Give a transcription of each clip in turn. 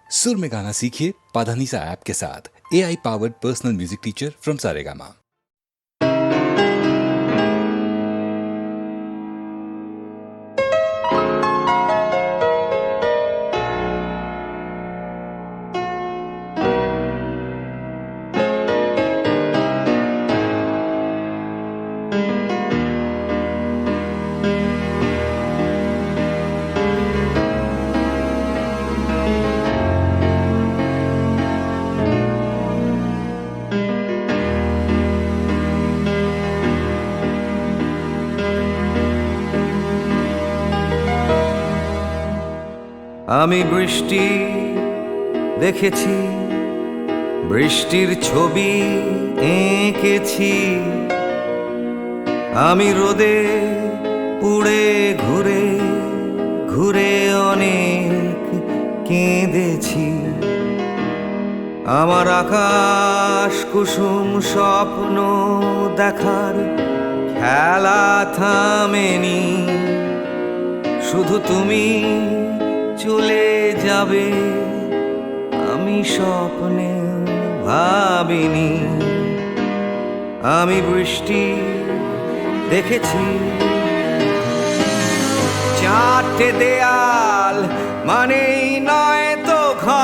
सुर में गाना सीखिए पाधानीसा ऐप के साथ। AI powered personal music teacher from Saregama. আমি বৃষ্টি দেখেছি, বৃষ্টির ছবি এঁকেছি। আমি রোদে পুড়ে ঘুরে ঘুরে অনেক কেঁদেছি। আমার আকাশ কুসুম স্বপ্ন দেখার খেলা থামেনি। শুধু তুমি চলে যাবে আমি স্বপ্নে ভাবিনি। আমি বৃষ্টি দেখেছি, চারটে দেয়াল মানেই নয় তো ঘর।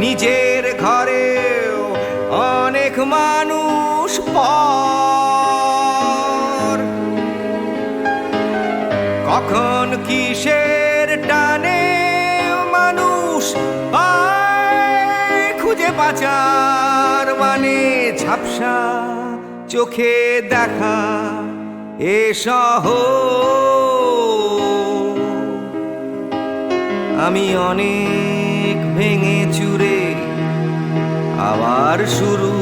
নিজের ঘরেও অনেক মানুষ পর। কখন কিসের টানে মানুষ পায় খুঁজে বাঁচার মানে। ঝাপসা চোখে দেখা এ শহর। আমি অনেক ভেঙে চুরে আবার শুরু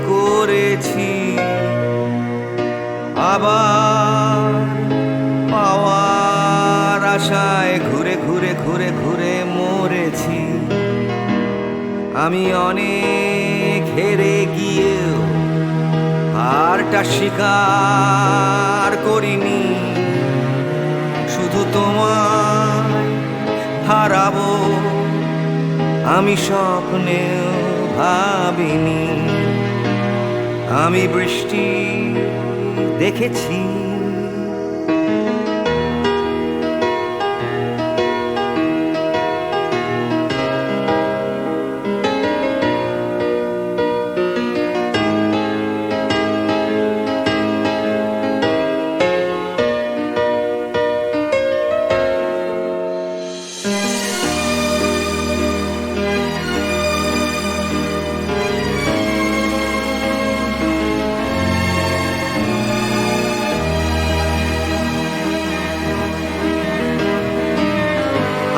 করেছি। আবার পাওয়ার আশায় ঘুরে ঘুরে ঘুরে ঘুরে মরেছি। আমি অনেক হেরে গিয়েও হারটা স্বীকার করিনি। শুধু তোমায় হারাবো আমি স্বপ্নেও ভাবিনি। আমি বৃষ্টি দেখেছি।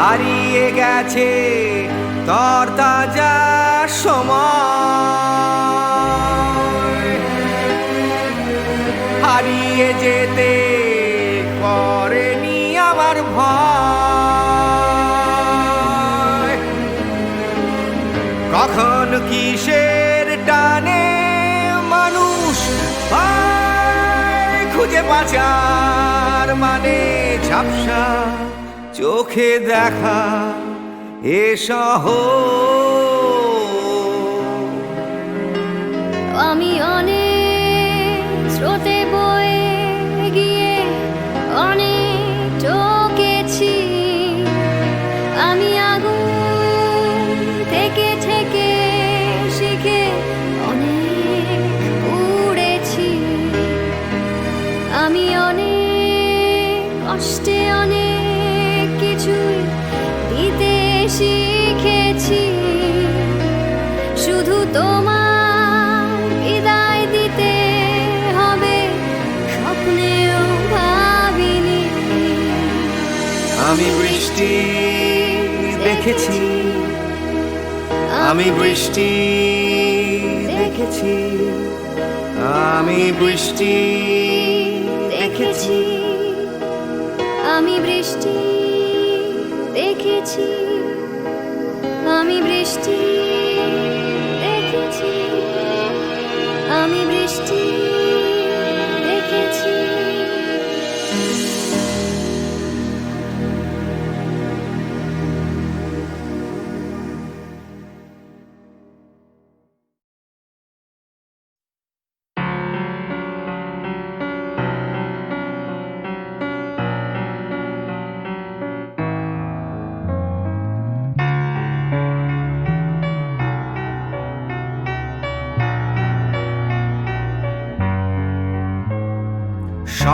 হারিয়ে গেছে তরতাজা সময়। হারিয়ে যেতে করেনি আমার ভয়। কখন কিসের টানে মানুষ পায় খুঁজে বাঁচার মানে। ঝাপসা চোখে দেখা এ শহর। আমি অনেক স্রোতে বয়ে গিয়ে অনেক ঠকেছি। আমি আগুন থেকে থেকে শিখে অনেক উড়েছি। আমি অনেক কষ্টে অনেক কিছুই দিতে শিখেছি। শুধু তোমার বিদায় দিতে হবে স্বপ্নেও ভাবিনি। আমি বৃষ্টি দেখেছি, আমি বৃষ্টি দেখেছি। আমি বৃষ্টি দেখেছি। আমি বৃষ্টি দেখেছি। আমি বৃষ্টি দেখেছি। আমি বৃষ্টি দেখেছি।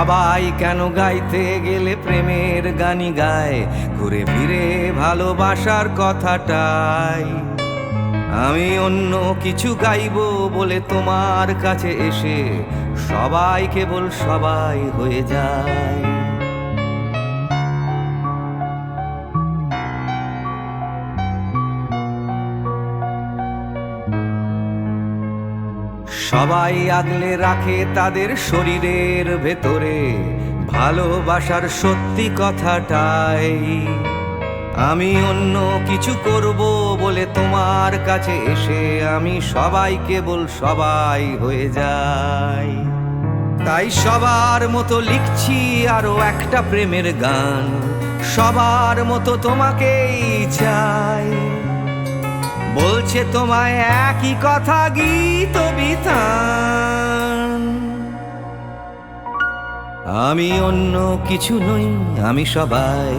সবাই কেন গাইতে গেলে প্রেমের গানই গায়, ঘুরে ফিরে ভালোবাসার কথাটাই। আমি অন্য কিছু গাইবো বলে তোমার কাছে এসে সবাই কেবল সবাই হয়ে যায়। সবাই আগলে রাখে তাদের শরীরের ভেতরে ভালোবাসার সত্যি কথাটাই। আমি অন্য কিছু করব বলে তোমার কাছে এসে আমি সবাই কেবল সবাই হয়ে যাই। তাই সবার মতো লিখছি আরো একটা প্রেমের গান, সবার মতো তোমাকেই চাই। বলছে তোমায় একই কথা গীত বিতান। আমি অন্য কিছু নই, আমি সবাই।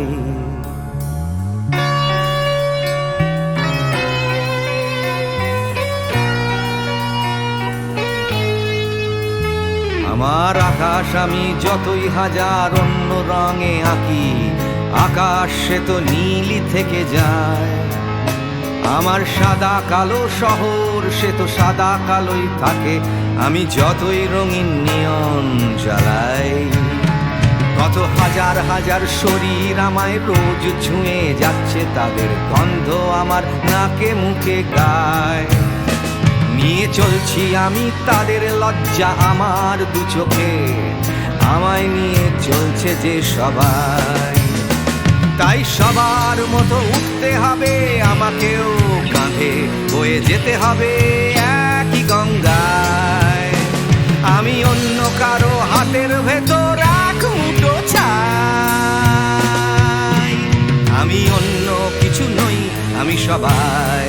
আমার আকাশ আমি যতই হাজার অন্য রঙে আঁকি, আকাশ সে তো নীলই থেকে যায়। আমার সাদা কালো শহর সে তো সাদা কালোই থাকে, আমি যতই রঙিন নিয়ন জ্বালাই। কত হাজার হাজার শরীর আমায় রোজ ছুঁয়ে যাচ্ছে, তাদের গন্ধ আমার নাকে মুখে গায়। নিয়ে চলছি আমি তাদের লজ্জা আমার দু চোখে, আমায় নিয়ে চলছে যে সবাই। তাই সবার মতো উঠতে হবে আমাকেও, কাঁধে বয়ে যেতে হবে একই গঙ্গায়। আমি অন্য কারো হাতের ভেতর এক মুঠো ছাই। আমি অন্য কিছু নই, আমি সবাই।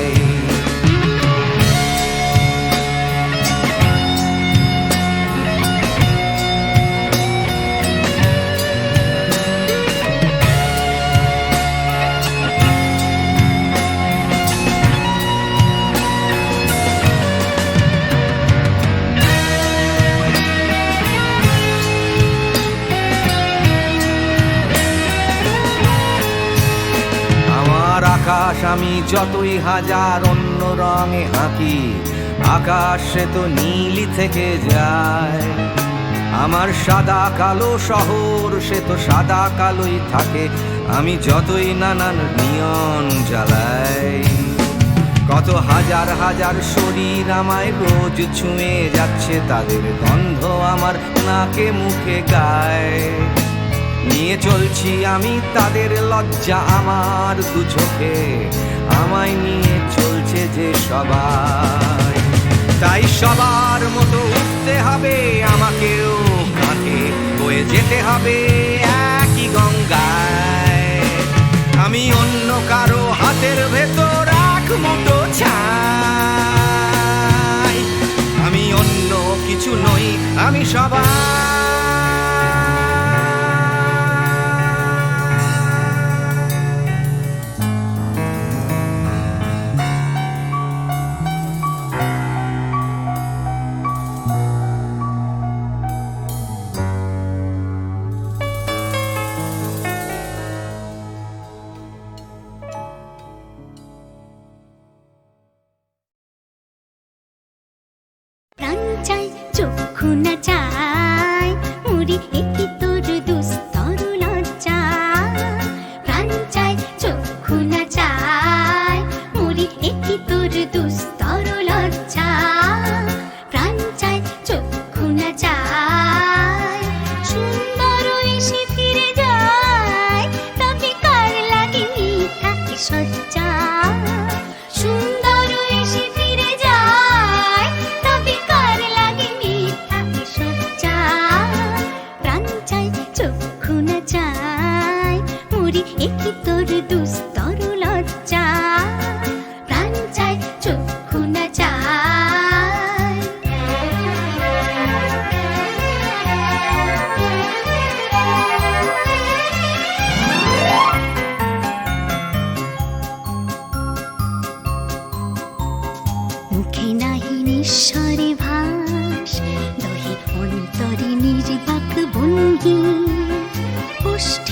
আকাশ আমি যতই হাজার অন্য রঙে আঁকি, আকাশ সে তো নীলই থেকে যায়। আমার সাদা কালো শহর সে তো সাদা কালোই থাকে, আমি যতই নানান নিয়ন জ্বালাই। কত হাজার হাজার শরীর আমায় রোজ ছুঁয়ে যাচ্ছে, তাদের গন্ধ আমার নাকে মুখে গায়। নিয়ে চলছি আমি তাদের লজ্জা আমার দু চোখে, আমায় নিয়ে চলছে যে সবাই। তাই সবার মতো উঠতে হবে আমাকেও, কাঁধে বয়ে যেতে হবে একই গঙ্গায়। আমি অন্য কারো হাতের ভেতর এক মুঠো ছাই। আমি অন্য কিছু নই, আমি সবাই। প্রাণ চাই চক্ষু না চাই,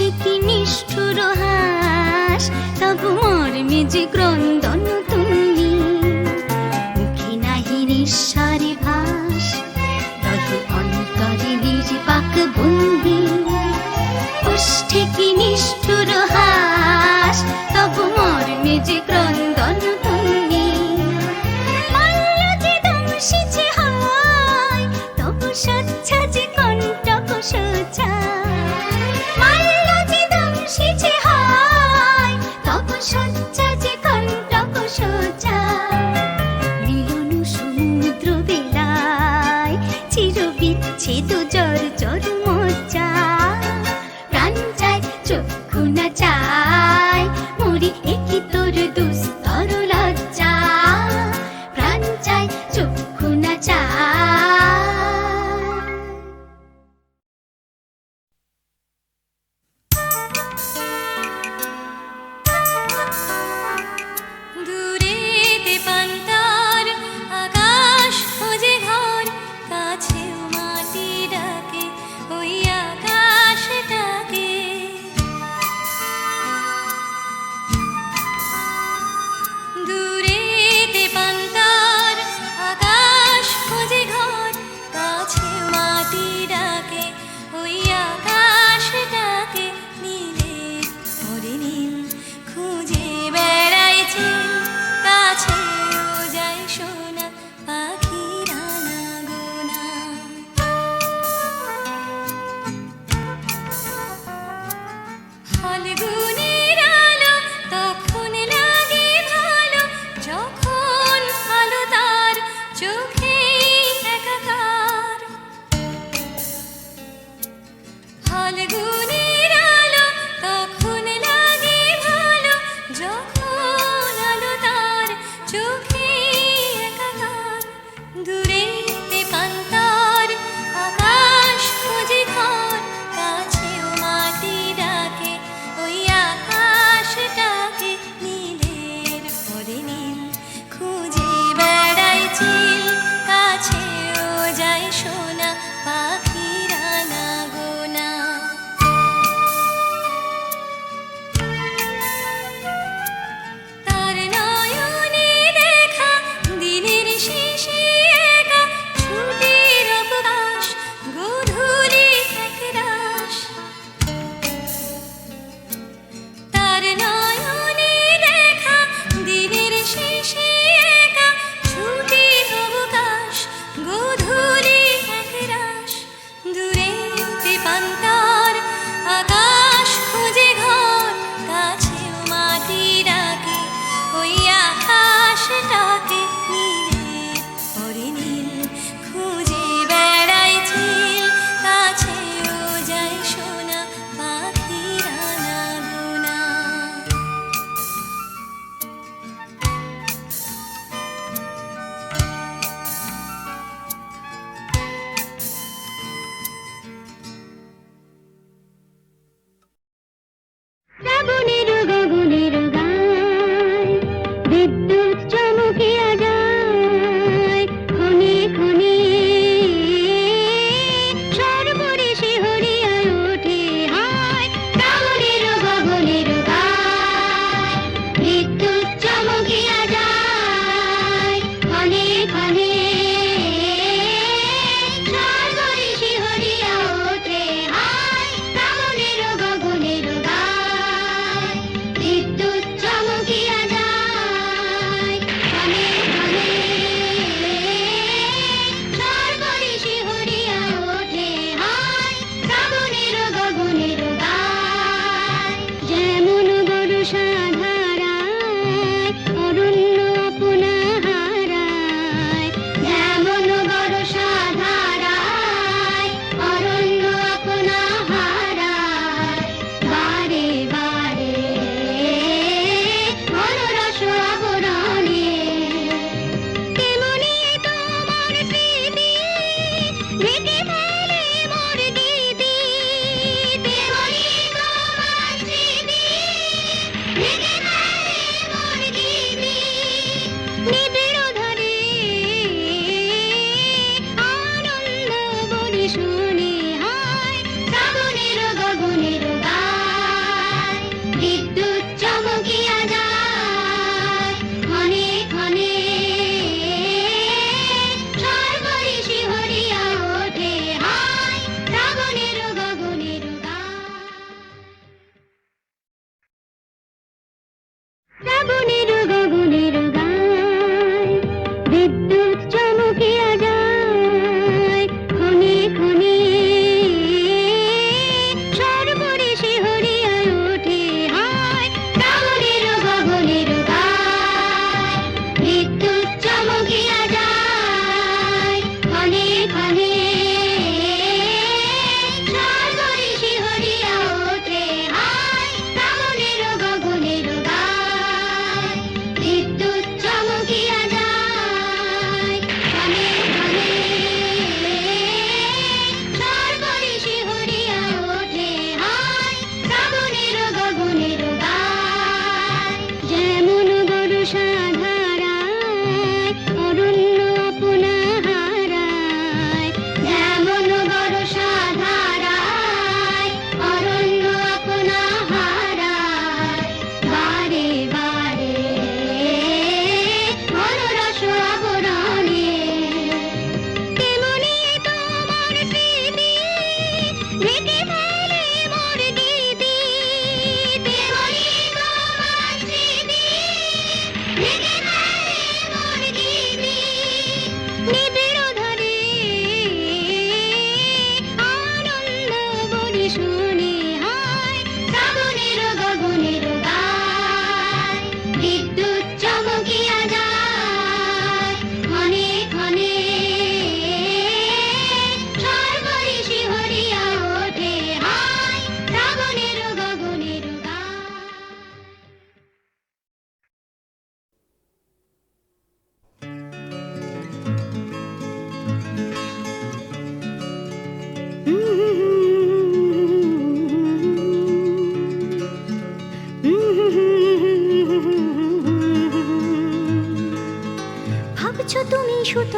ওষ্ঠে কি নিষ্ঠুর হাস, তবু মর্মে যে ক্রন্দন তুলি। মুখে নাহি নিঃস্বরে ভাস, রহে অন্তরে নির্বাক বন্দি। ওষ্ঠে কি নিষ্ঠুর হাস, তবু মর্মে যে ক্রন্দন তুলি। মাল্য যে দংশিছে হয়, তবু সচ্ছা যে কণ্টক সোজা। মাল্য যে দংশিছে হয়, তবু সচ্ছা যে কণ্টক সোজা। মিলন সমুদ্র বেলায় চির বিচ্ছেদ জর জর মজ্জা। প্রাণ চায় চক্ষু না চায়, মরি একি তোর দুস্তর লজ্জা। প্রাণ চায় চক্ষু না চায়। দূরেতে পান্তার আকাশ খোঁজে ঘর, কাছেও মাটি ডাকে ওই আকাশটাকে। দূরেতে পান্তার আকাশ খোঁজে ঘর, কাছেও মাটি ডাকে ওই আকাশটাকে। নীলে ওরে নীল খুঁজে বেড়াইছে, কাছেও যায় সোনা পাখির আনাগোনা। ফাল্গুনের আলো তখন লাগে ভালো, যখন আলো তার চোখে একাকার। ফাল্গুনের আলো তখন লাগে ভালো, যখন আলো তার চোখে একাকার। দূরেতে পান্তার আকাশ খুঁজে ঘর, কাছেও মাটি ডাকে ওই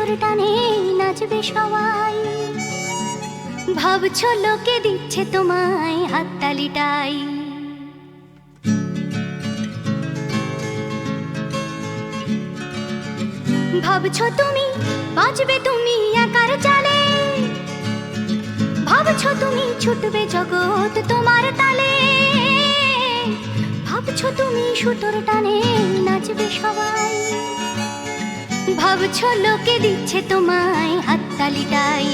সুতোর টানে নাচবে সবাই। ভাবছো লোকে দিচ্ছে তোমায় হাততালিটাই। ভাবছো তুমি বাঁচবে তুমি একার চালে, ভাবছো তুমি ছুটবে জগৎ তোমার তালে। ভাবছো তুমি সুতোর টানে নাচবে সবাই। ভাবছো লোকে দিচ্ছে তোমায় হাততালিটাই।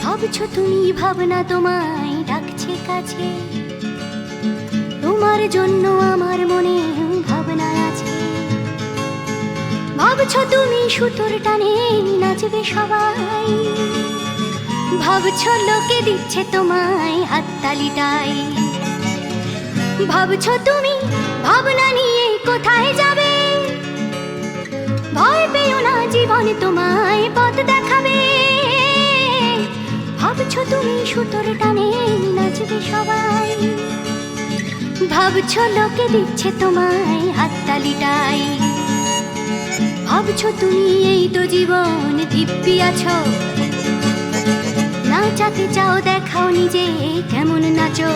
ভাবছো তুমি ভাবনা তোমায় ডাকছে কাছে, তোমার জন্য আমার মনে ভাবনা আছে। ভাবছো তুমি সুতোর টানে নাচবে সবাই। ভাবছো লোকে দিচ্ছে তোমায় হাততালিটাই। ভাবছো তুমি ভাবনা নিয়ে কোথায় যাবে, ভয় পেও না জীবন তোমায় পথ দেখাবে। ভাবছো তুমি সুতোর টানে নাচবে সবাই। ভাবছো লোকে দিচ্ছে তোমায় হাততালিটাই। ভাবছো তুমি এই তো জীবন দিব্যি আছো, নাচাতে চাও দেখাও নিজে কেমন নাচো।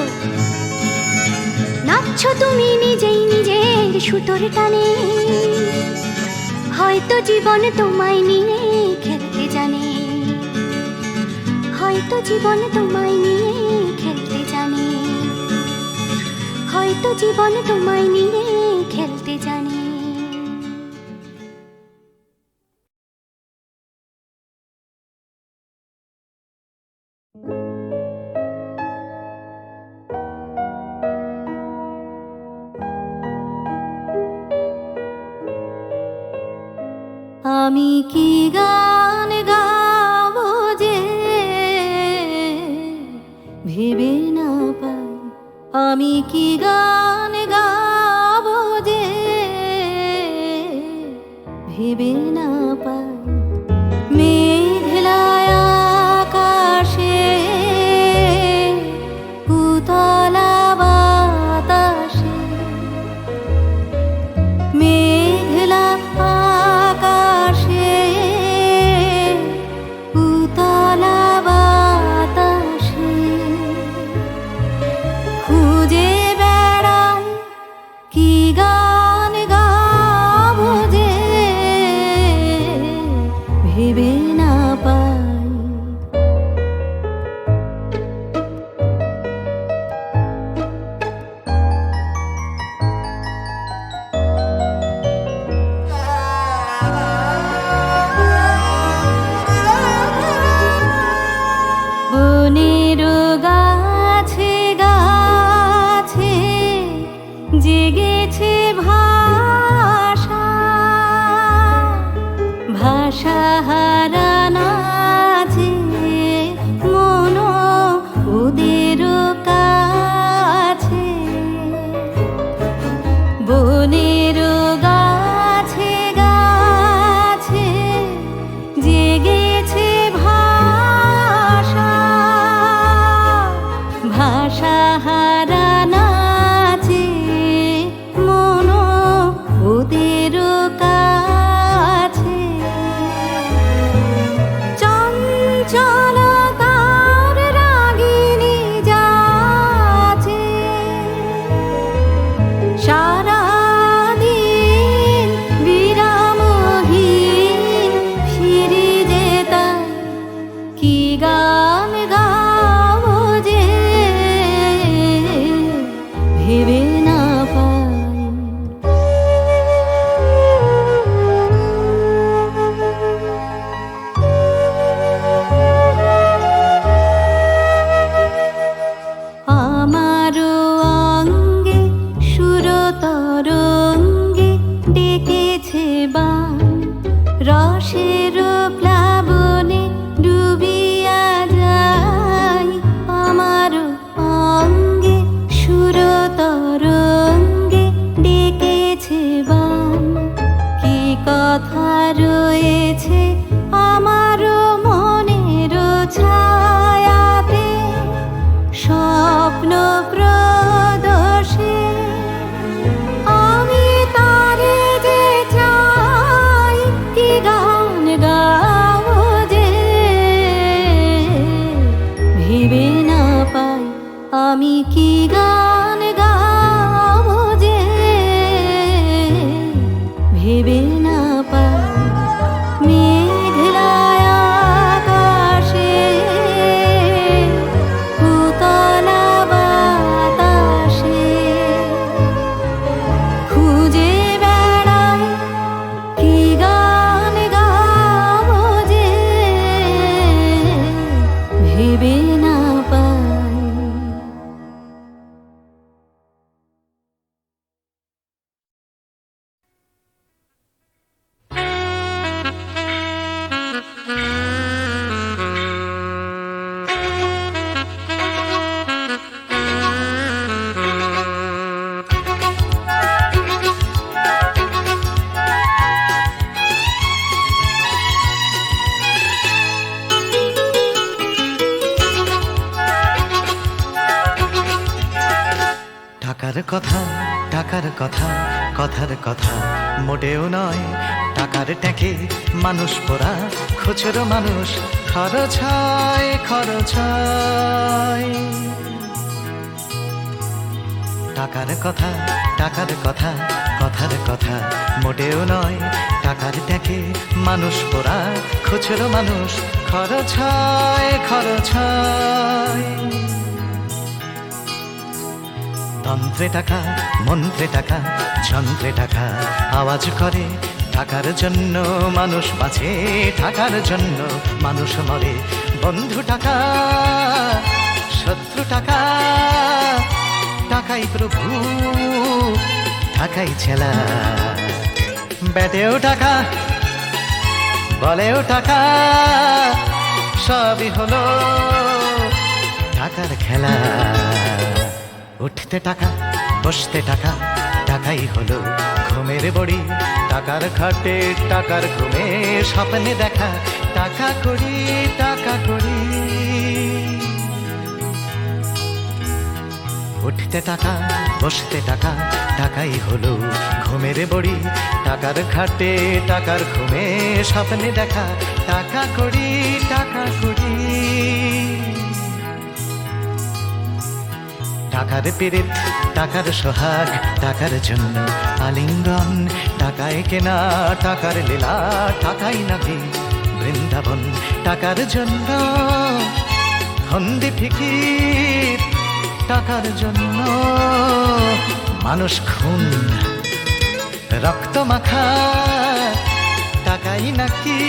নাচছো তুমি নিজেই নিজের সুতোর টানে, হয়তো জীবন তোমায় নিয়ে খেলতে জানে। হয়তো জীবন তোমায় নিয়ে খেলতে জানে। হয়তো জীবন তোমায় নিয়ে খেলতে জানে। আমি কি গান গাবো যে ভেবে না পাই। আমি কি গান গাবো যে ভেবে না পাই। মেঘলায় আকাশে উতলা বাতাসে, মেঘলা আকাশে উতলা বাতাসে খুঁজে বেড়াই কি গান গাবো যে ভেবে না পাই। বনের গাছে গাছে জেগেছে ভাষা, ভাষা হারা নাচে মন ওদের কাছে। বনের গাছে গাছে জেগেছে ভাষা, ভাষা হারা নাচে মন ওদের কাছে। চঞ্চলতার রাগিনী যাচে সারাদিন বিরামহীন ফিরে যেতাম। কি গান গাবো যে ভেবে না পাই। আমারও অঙ্গে সুরতরঙ্গে ডেকেছে বান, রসের প্লাবনে ডুবিয়া যায়। আমারও অঙ্গে সুরতরঙ্গে টাকার কথা, টাকার কথা, কথার কথা মোটেও নয়। টাকার ট্যাঁকে মানুষ পোড়া, খুচরো মানুষ খরচ হয়, খরচ হয়। টাকার কথা, টাকার কথা, কথার কথা মোটেও নয়। টাকার ট্যাঁকে মানুষ পোড়া, খুচরো মানুষ খরচ হয়, খরচ হয়। তন্ত্রে টাকা, মন্ত্রে টাকা, যন্ত্রে টাকা আওয়াজ করে। টাকার জন্য মানুষ বাঁচে, টাকার জন্য মানুষ মরে। বন্ধু টাকা, শত্রু টাকা, টাকাই প্রভু, টাকাই ছেলা। ব্যাটেও টাকা, বলেও টাকা, সবই হলো টাকার খেলা। উঠতে টাকা, বসতে টাকা, টাকাই হলো ঘুমের বড়ি। টাকার খাটে, টাকার ঘুমে, স্বপ্নে দেখা টাকা করি, টাকা করি। উঠতে টাকা, বসতে টাকা, টাকাই হলো ঘুমের বড়ি। টাকার খাটে, টাকার ঘুমে, স্বপ্নে দেখা টাকা করি, টাকা করি। টাকার পীড়িত, টাকার সোহাগ, টাকার জন্য আলিঙ্গন। টাকায় কেনা, টাকার লীলা, টাকাই নাকি বৃন্দাবন। টাকার জন্য ফন্দি ফিকির, টাকার জন্য মানুষ খুন, রক্ত মাখা। টাকাই নাকি,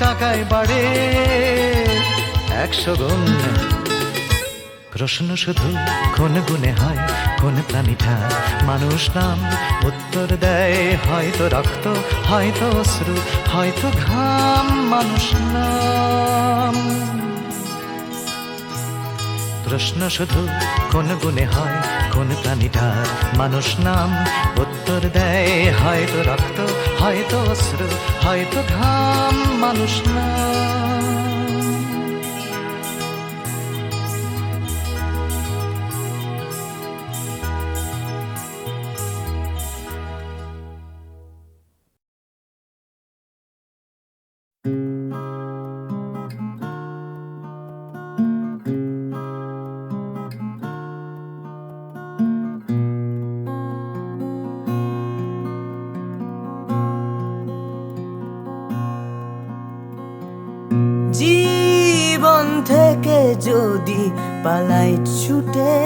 টাকায় বাড়ে 100 গুণ। প্রশ্ন শুধু কোন গুণে হয়, কোন প্রাণীটা মানুষ নাম? উত্তর দেয় হয়তো রক্ত, হয়তো অশ্রু, হয়তো ঘাম। মানুষ নাম। প্রশ্ন শুধু কোন গুণে হয়, কোন প্রাণীটার মানুষ নাম? উত্তর দেয় হয়তো রক্ত, হয়তো অশ্রু, হয়তো ঘাম। মানুষ নাম। জীবন থেকে যদি পালাই ছুটে,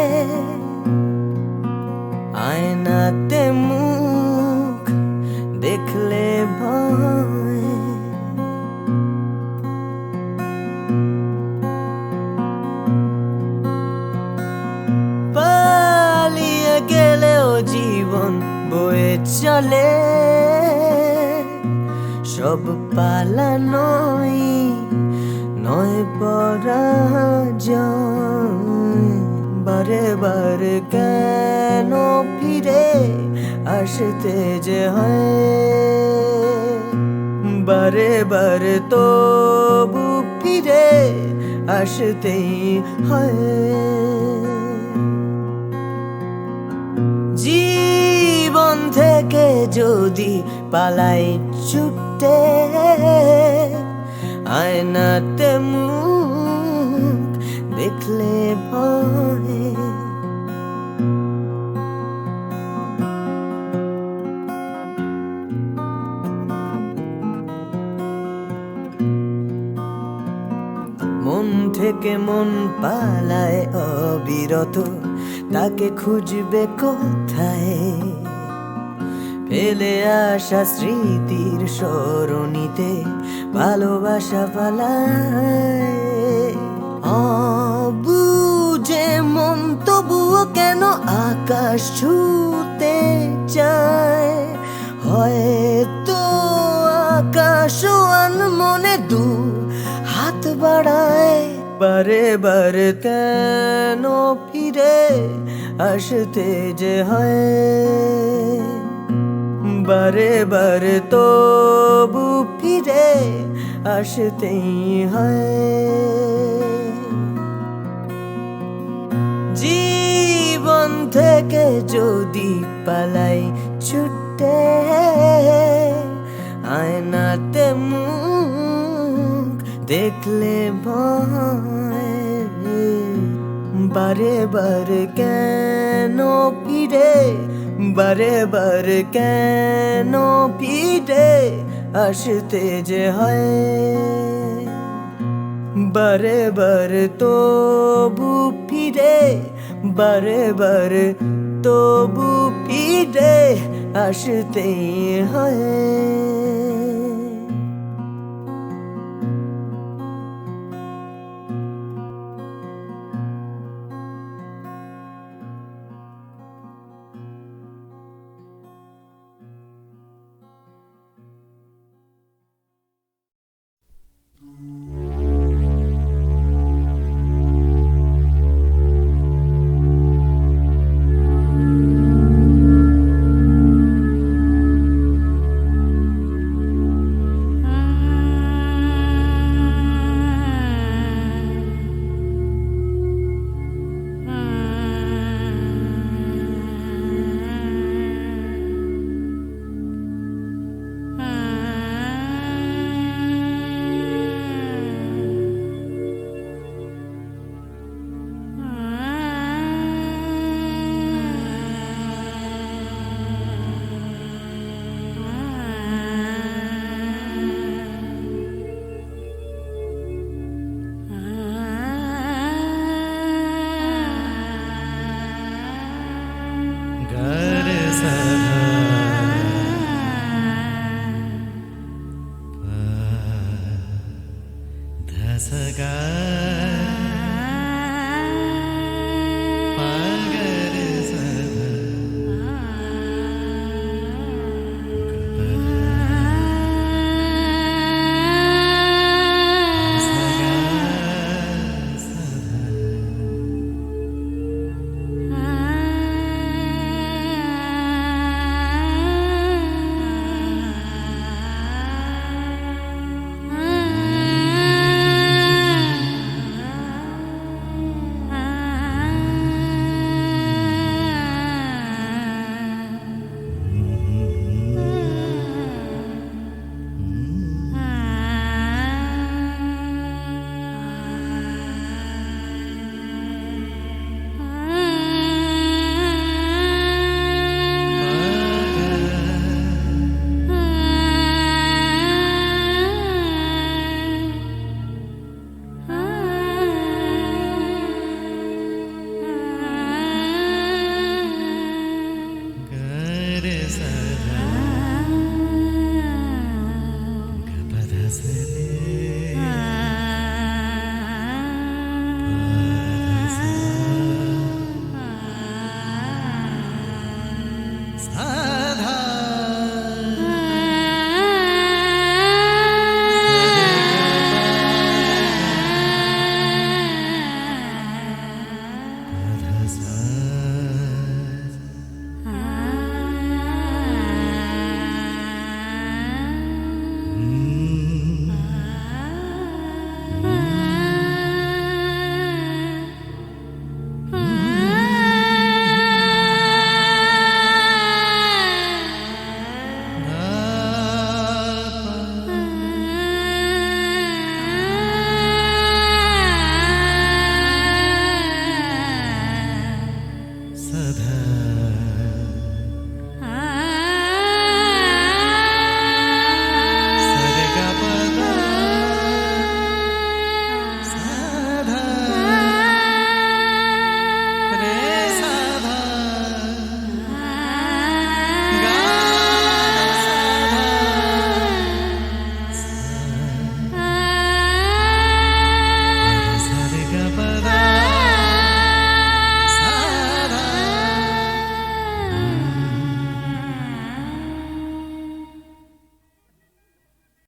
আয়নাতে মুখ দেখলে ভয়। পালিয়ে গেলেও জীবন বয়ে চলে, সব পালানোই নয় পরাজয়। বারে বারে কেন ফিরে আসতে যে হয়, বারে বারে তবু ফিরে আসতেই হয়। জীবন থেকে যদি পালাই ছুটে, আয়নাতে মুখ দেখলে ভয়। মন থেকে মন পালায় অবিরত, তাকে খুঁজবে কোথায়? ফেলে আসা স্মৃতির সরণিতে ভালোবাসা পালায়। অবুঝে মন তবুও কেন আকাশ ছুঁতে চায়? হয়তো আকাশ মনে দু হাত বাড়ায়। বারে বারে কেন ফিরে আসতে যে হয়, বারে বারে তবু ফিরে আসতেই হয়। জীবন থেকে যদি পালাই ছুটে, আয়নাতে মুখ দেখলে ভয়, বারে বারে কেন ফিরে, বারে বারে কেন ফিরে আসতে যে হয়, বারে বারে তবু ফিরে, বারে বারে তবু ফিরে আসতেই হয়। सदा